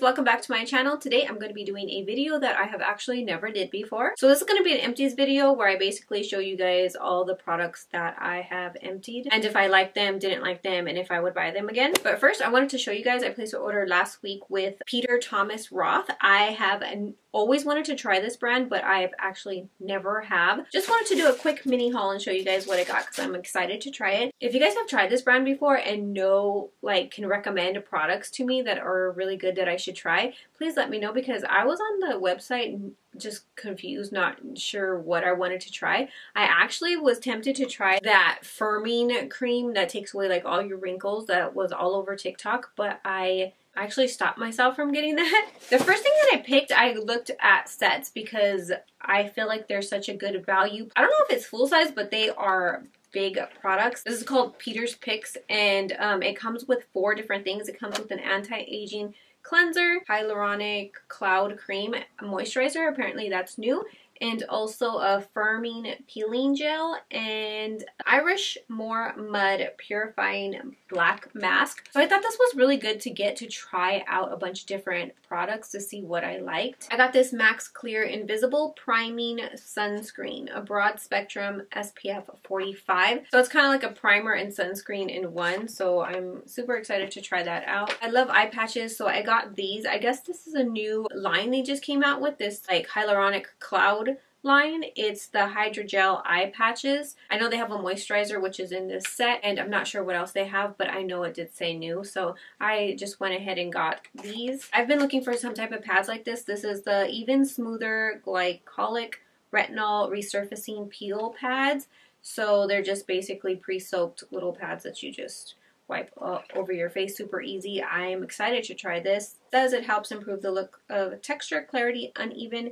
welcome back to my channel. Today I'm going to be doing a video that I have actually never did before. So this is going to be an empties video where I basically show you guys all the products that I have emptied and if I like them, didn't like them, and if I would buy them again. But first I wanted to show you guys, I placed an order last week with Peter Thomas Roth. I have always wanted to try this brand, but I have actually never have. Just wanted to do a quick mini haul and show you guys what I got because I'm excited to try it. If you guys have tried this brand before and know, like, can recommend products to me that are really good that I should try, please let me know because I was on the website just confused, not sure what I wanted to try. I actually was tempted to try that firming cream that takes away like all your wrinkles that was all over TikTok, but I actually stopped myself from getting that. The first thing that I picked, I looked at sets because I feel like they're such a good value. I don't know if it's full size, but they are big products. This is called Peter's Picks, and it comes with 4 different things. It comes with an anti-aging cleanser, hyaluronic cloud cream, a moisturizer, apparently that's new, and also a firming peeling gel, and Irish Moor Mud purifying black mask. So I thought this was really good to get to try out a bunch of different products to see what I liked. I got this Max Clear Invisible Priming Sunscreen, a broad spectrum SPF 45. So it's kind of like a primer and sunscreen in one, so I'm super excited to try that out. I love eye patches, so I got these. I guess this is a new line they just came out with, this like hyaluronic cloud line. It's the hydrogel eye patches. I know they have a moisturizer which is in this set, and I'm not sure what else they have, but I know it did say new, so I just went ahead and got these. I've been looking for some type of pads like this. This is the Even Smoother Glycolic Retinol Resurfacing Peel Pads. So they're just basically pre-soaked little pads that you just wipe over your face, super easy. I'm excited to try this. It says it helps improve the look of texture, clarity, uneven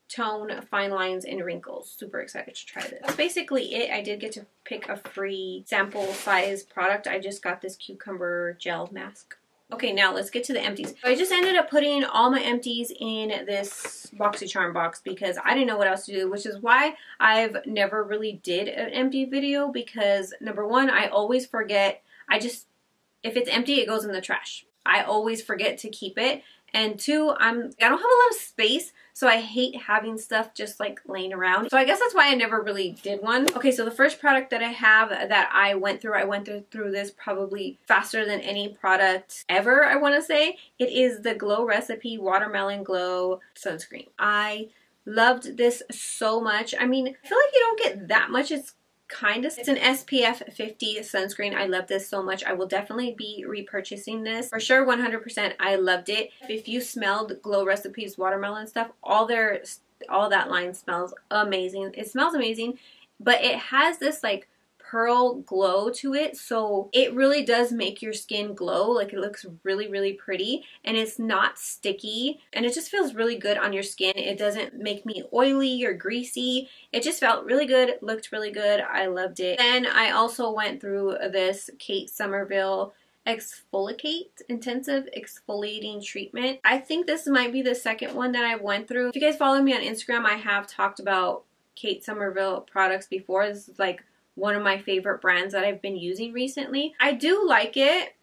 tone, fine lines, and wrinkles. Super excited to try this. That's basically it. I did get to pick a free sample size product. I just got this cucumber gel mask. Okay, now let's get to the empties. So I just ended up putting all my empties in this BoxyCharm box because I didn't know what else to do, which is why I've never really did an empty video because number one, I always forget. If it's empty, it goes in the trash. I always forget to keep it. And two, I don't have a lot of space, so I hate having stuff just like laying around. So I guess that's why I never really did one. Okay, so the first product that I have that I went through this probably faster than any product ever, I want to say. It is the Glow Recipe Watermelon Glow Sunscreen. I loved this so much. I mean, I feel like you don't get that much. It's an SPF 50 sunscreen. I love this so much. I will definitely be repurchasing this. For sure, 100%. I loved it. If you smelled Glow Recipes watermelon stuff, all that line smells amazing. It smells amazing, but it has this like pearl glow to it, so it really does make your skin glow. Like, it looks really, really pretty, and it's not sticky, and it just feels really good on your skin. It doesn't make me oily or greasy. It just felt really good, looked really good. I loved it. Then I also went through this Kate Sommerville Exfolikate Intensive Exfoliating Treatment. I think this might be the second one that I went through. If you guys follow me on Instagram, I have talked about Kate Sommerville products before. This is like one of my favorite brands that I've been using recently. I do like it.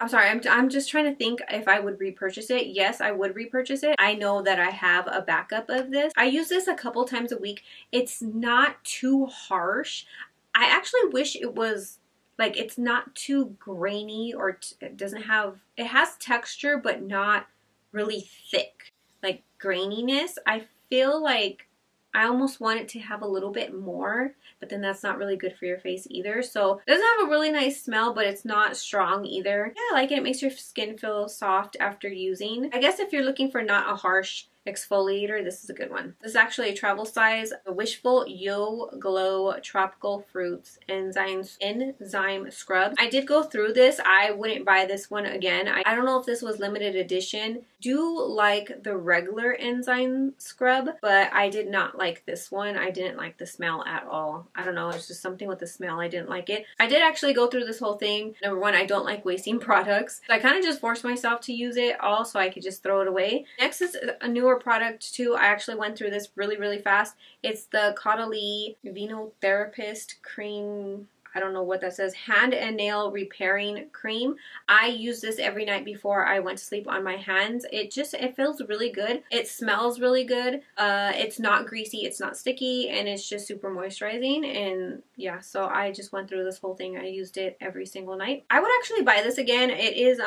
I'm sorry, I'm just trying to think if I would repurchase it. Yes, I would repurchase it. I know that I have a backup of this. I use this a couple times a week. It's not too harsh. I actually wish it was like, it's not too grainy, or it has texture but not really thick, like graininess. I feel like I almost want it to have a little bit more, but then that's not really good for your face either. So it doesn't have a really nice smell, but it's not strong either. Yeah, I like it. It makes your skin feel soft after using. I guess if you're looking for not a harsh exfoliator, this is a good one. This is actually a travel size, a Wishful Yo Glow Tropical Fruits Enzyme Scrub. I did go through this. I wouldn't buy this one again. I don't know if this was limited edition. Do like the regular enzyme scrub, but I did not like this one. I didn't like the smell at all. I don't know, it's just something with the smell. I didn't like it. I did actually go through this whole thing. Number one, I don't like wasting products. So I kind of just forced myself to use it all so I could just throw it away. Next is a newer product too. I actually went through this really, really fast. It's the Caudalle Vinotherapist Cream I don't know what that says, hand and nail repairing cream. I use this every night before I went to sleep on my hands. It feels really good. It smells really good. It's not greasy, it's not sticky, and it's just super moisturizing. And yeah, so I just went through this whole thing. I used it every single night. I would actually buy this again. It is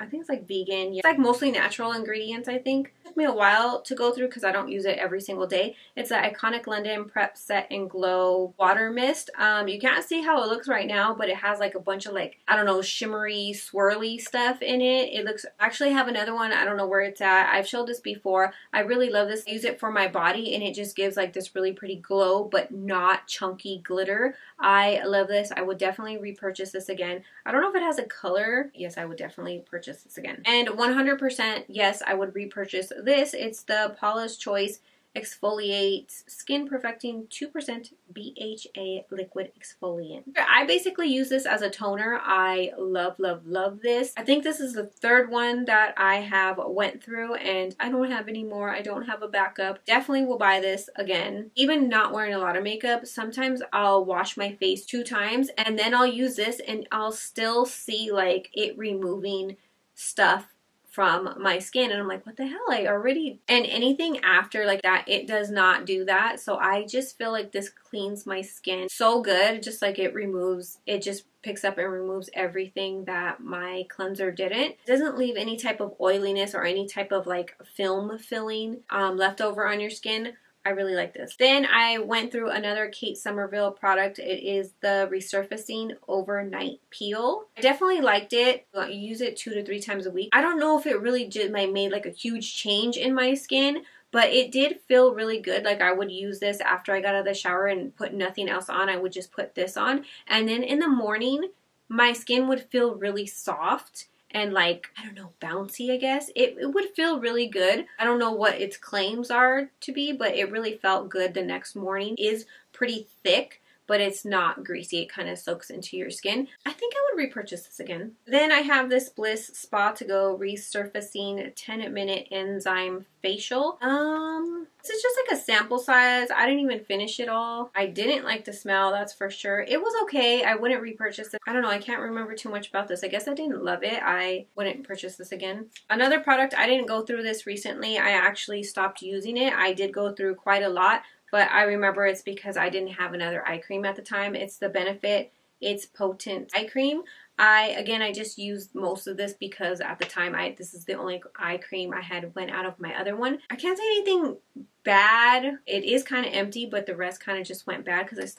I think it's like vegan. It's like mostly natural ingredients, I think. It took me a while to go through because I don't use it every single day. It's the Iconic London Prep Set and Glow Water Mist. You can't see how it looks right now, but it has like a bunch of like, I don't know, shimmery, swirly stuff in it. It looks, I actually have another one. I don't know where it's at. I've showed this before. I really love this. I use it for my body and it just gives like this really pretty glow, but not chunky glitter. I love this. I would definitely repurchase this again. I don't know if it has a color. Yes, I would definitely purchase this again. And 100% yes, I would repurchase this. It's the Paulas Choice Exfoliate Skin Perfecting 2% BHA Liquid Exfoliant. I basically use this as a toner. I love, love, love this. I think this is the third one that I have went through and I don't have any more. I don't have a backup. Definitely will buy this again. Even not wearing a lot of makeup, sometimes I'll wash my face 2 times and then I'll use this and I'll still see like it removing stuff from my skin and I'm like, what the hell, I already, and anything after like that, it does not do that. So I just feel like this cleans my skin so good, just like it removes, it just picks up and removes everything that my cleanser didn't. It doesn't leave any type of oiliness or any type of like film filling left over on your skin. I really like this. Then I went through another Kate Sommerville product. It is the Resurfacing Overnight Peel. I definitely liked it. I use it 2 to 3 times a week. I don't know if it really just made like a huge change in my skin, but it did feel really good. Like I would use this after I got out of the shower and put nothing else on. I would just put this on. And then in the morning, my skin would feel really soft and like, I don't know, bouncy, I guess. It would feel really good. I don't know what its claims are to be, but it really felt good the next morning. It is pretty thick, but it's not greasy. It kind of soaks into your skin. I think I would repurchase this again. Then I have this Bliss Spa to Go Resurfacing 10-minute Enzyme Facial. This is just like a sample size. I didn't even finish it all. I didn't like the smell, that's for sure. It was okay. I wouldn't repurchase it. I don't know. I can't remember too much about this. I guess I didn't love it. I wouldn't purchase this again. Another product, I didn't go through this recently. I actually stopped using it. I did go through quite a lot, but I remember it's because I didn't have another eye cream at the time. It's the Benefit It's Potent Eye Cream. I just used most of this because at the time this is the only eye cream I had went out of my other one. I can't say anything bad. It is kind of empty, but the rest kind of just went bad because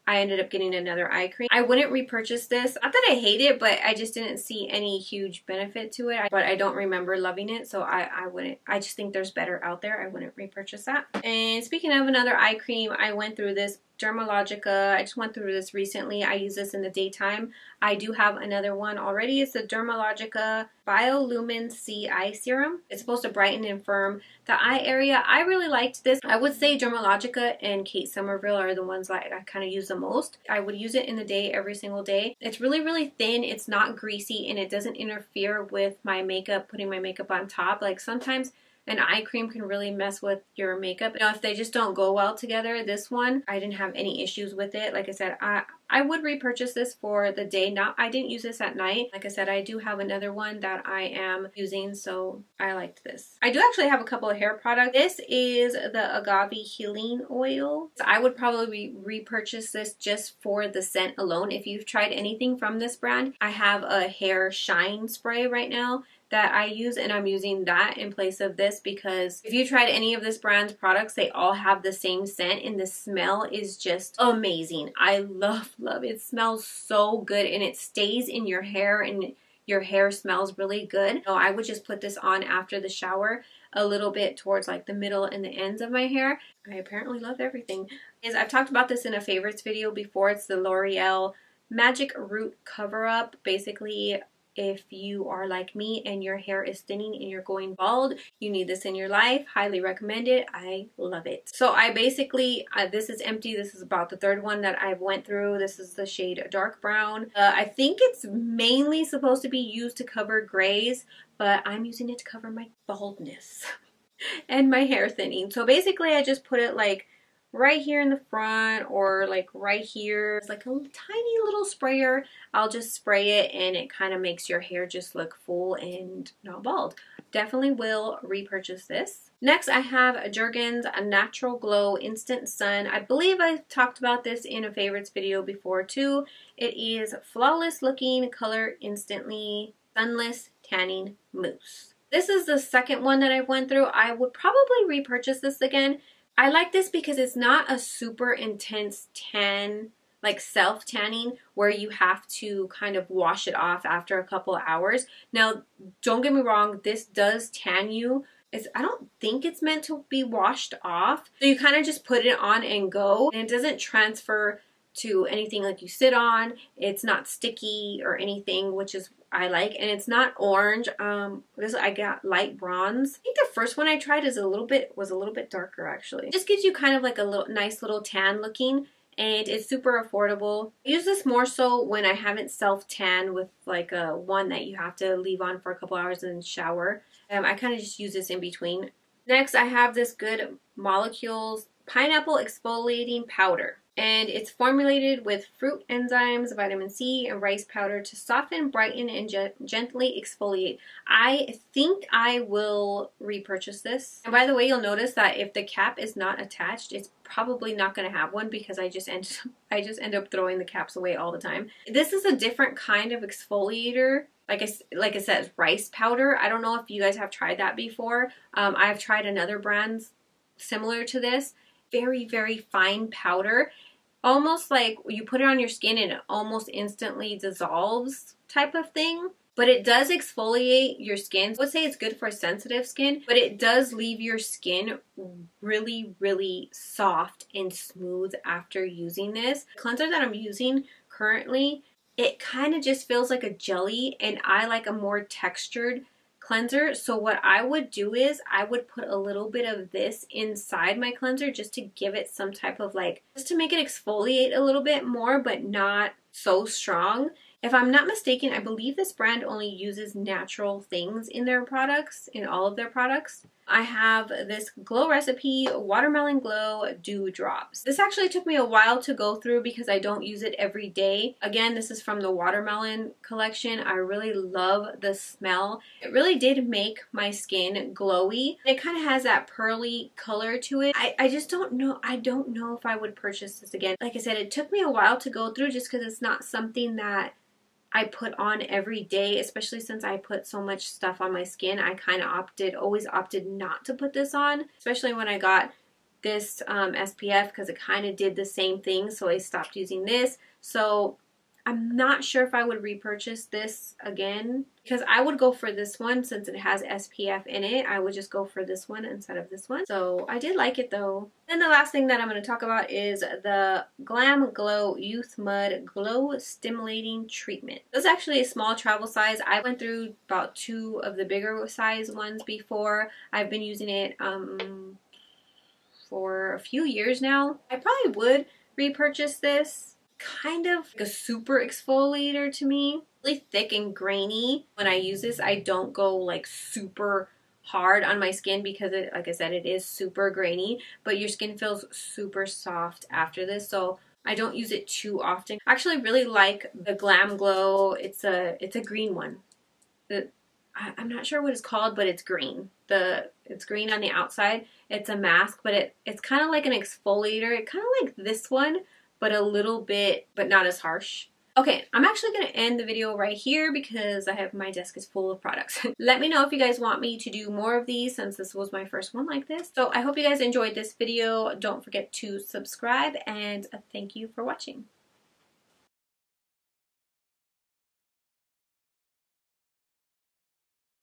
I ended up getting another eye cream. I wouldn't repurchase this. Not that I hate it, but I just didn't see any huge benefit to it. But I don't remember loving it, so I wouldn't. I just think there's better out there. I wouldn't repurchase that. And speaking of another eye cream, I went through this Dermalogica. I just went through this recently. I use this in the daytime. I do have another one already. It's the Dermalogica Biolumin C eye serum. It's supposed to brighten and firm the eye area. I really liked this. I would say Dermalogica and Kate Sommerville are the ones that I kind of use the most. I would use it in the day every single day. It's really, really thin. It's not greasy and it doesn't interfere with my makeup, putting my makeup on top. Like sometimes an eye cream can really mess with your makeup. You know, if they just don't go well together, this one, I didn't have any issues with it. Like I said, I would repurchase this for the day. I didn't use this at night. Like I said, I do have another one that I am using, so I liked this. I do actually have a couple of hair products. This is the Agave Healing Oil. So I would probably repurchase this just for the scent alone. If you've tried anything from this brand, I have a hair shine spray right now that I use, and I'm using that in place of this because if you tried any of this brand's products, they all have the same scent and the smell is just amazing. I love it. It smells so good and it stays in your hair and your hair smells really good. So I would just put this on after the shower a little bit towards like the middle and the ends of my hair. I apparently love everything. I've talked about this in a favorites video before. It's the Loreal Magic Root Cover Up. Basically, if you are like me and your hair is thinning and you're going bald, you need this in your life. Highly recommend it. I love it. So I basically, this is empty. This is about the third one that I've went through. This is the shade dark brown. I think it's mainly supposed to be used to cover grays, but I'm using it to cover my baldness and my hair thinning. So basically I just put it like right here in the front or like right here. It's like a tiny little sprayer. I'll just spray it and it kind of makes your hair just look full and not bald. Definitely will repurchase this. Next, I have Jergens Natural Glow Instant Sun. I believe I talked about this in a favorites video before too. It is flawless looking color instantly sunless tanning mousse. This is the second one that I went through. I would probably repurchase this again. I like this because it's not a super intense tan, like self-tanning, where you have to kind of wash it off after a couple of hours. Now, don't get me wrong, this does tan you. I don't think it's meant to be washed off. So you kind of just put it on and go. And it doesn't transfer to anything like you sit on. It's not sticky or anything, which is I like. And it's not orange. This I got light bronze. I think the first one I tried was a little bit darker actually. It just gives you kind of like a little nice little tan looking. And it's super affordable. I use this more so when I haven't self-tanned with like a one that you have to leave on for a couple hours and shower. I kind of just use this in between. Next, I have this Good Molecules Pineapple Exfoliating Powder. And it's formulated with fruit enzymes, vitamin C, and rice powder to soften, brighten, and gently exfoliate. I think I will repurchase this. And by the way, you'll notice that if the cap is not attached, it's probably not going to have one because I just end up throwing the caps away all the time. This is a different kind of exfoliator. Like I said, rice powder. I don't know if you guys have tried that before. I have tried another brand similar to this. Very, very fine powder. Almost like you put it on your skin and it almost instantly dissolves type of thing. But it does exfoliate your skin. I would say it's good for sensitive skin, but it does leave your skin really, really soft and smooth after using this. The cleanser that I'm using currently, it kind of just feels like a jelly, and I like a more textured cleanser. So what I would do is I would put a little bit of this inside my cleanser just to give it some type of just to make it exfoliate a little bit more, but not so strong. If I'm not mistaken, I believe this brand only uses natural things in their products, in all of their products. I have this Glow Recipe Watermelon Glow Dew Drops. This actually took me a while to go through because I don't use it every day. Again, this is from the Watermelon collection. I really love the smell. It really did make my skin glowy. It kind of has that pearly color to it. I just don't know. I don't know if I would purchase this again. Like I said, it took me a while to go through just because it's not something that I put on every day, especially since I put so much stuff on my skin. I kind of always opted not to put this on, especially when I got this SPF because it kind of did the same thing, so I stopped using this. So I'm not sure if I would repurchase this again because I would go for this one since it has SPF in it. I would just go for this one instead of this one. So I did like it though. Then the last thing that I'm going to talk about is the Glam Glow Youthmud Glow Stimulating Treatment. This is actually a small travel size. I went through about 2 of the bigger size ones before. I've been using it for a few years now. I probably would repurchase this. Kind of like a super exfoliator to me. Really thick and grainy. When I use this, I don't go like super hard on my skin because it, like I said, it is super grainy, but your skin feels super soft after this. So I don't use it too often. I actually really like the Glam Glow. It's a green one. I'm not sure what it's called, but it's green. It's green on the outside. It's a mask, but it's kind of like an exfoliator. It kind of like this one, but a little bit, but not as harsh. Okay, I'm actually going to end the video right here because my desk is full of products. Let me know if you guys want me to do more of these since this was my first one like this. So I hope you guys enjoyed this video. Don't forget to subscribe and thank you for watching.